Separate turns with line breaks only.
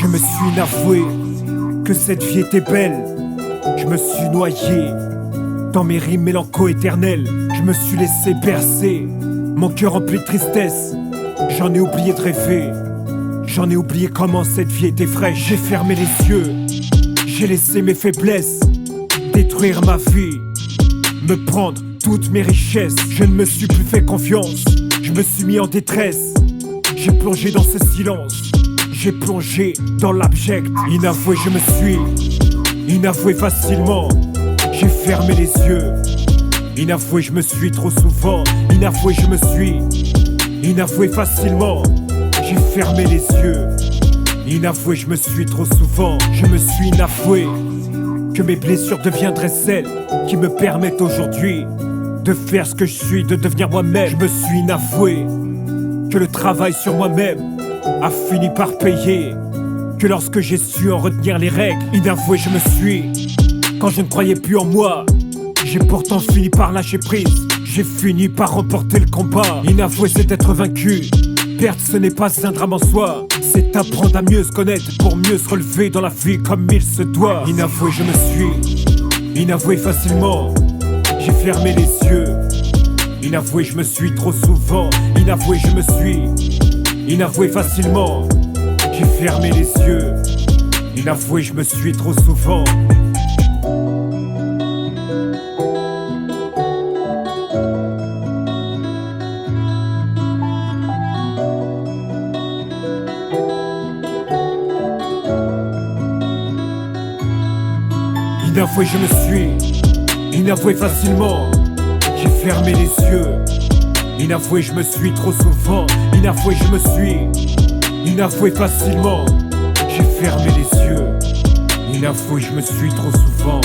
Je me suis inavoué que cette vie était belle. Je me suis noyé dans mes rimes mélanco éternelles. Je me suis laissé bercer, mon cœur rempli de tristesse. J'en ai oublié de rêver, j'en ai oublié comment cette vie était fraîche. J'ai fermé les yeux, j'ai laissé mes faiblesses détruire ma vie, me prendre toutes mes richesses. Je ne me suis plus fait confiance, je me suis mis en détresse. J'ai plongé dans ce silence, j'ai plongé dans l'abject. Inavoué je me suis, inavoué facilement. J'ai fermé les yeux, inavoué je me suis trop souvent. Inavoué je me suis, inavoué facilement. J'ai fermé les yeux, inavoué je me suis trop souvent. Je me suis inavoué que mes blessures deviendraient celles qui me permettent aujourd'hui de faire ce que je suis, de devenir moi-même. Je me suis inavoué que le travail sur moi-même a fini par payer, que lorsque j'ai su en retenir les règles. Inavoué je me suis quand je ne croyais plus en moi. J'ai pourtant fini par lâcher prise, j'ai fini par remporter le combat. Inavoué c'est être vaincu, perdre ce n'est pas un drame en soi. C'est apprendre à mieux se connaître pour mieux se relever dans la vie comme il se doit. Inavoué je me suis, inavoué facilement. J'ai fermé les yeux, inavoué je me suis trop souvent. Inavoué je me suis, inavoué facilement. J'ai fermé les yeux, inavoué je me suis trop souvent. Inavoué je me suis, inavoué facilement. J'ai fermé les yeux, inavoué je me suis trop souvent. Inavoué je me suis, inavoué facilement. J'ai fermé les yeux, inavoué je me suis trop souvent.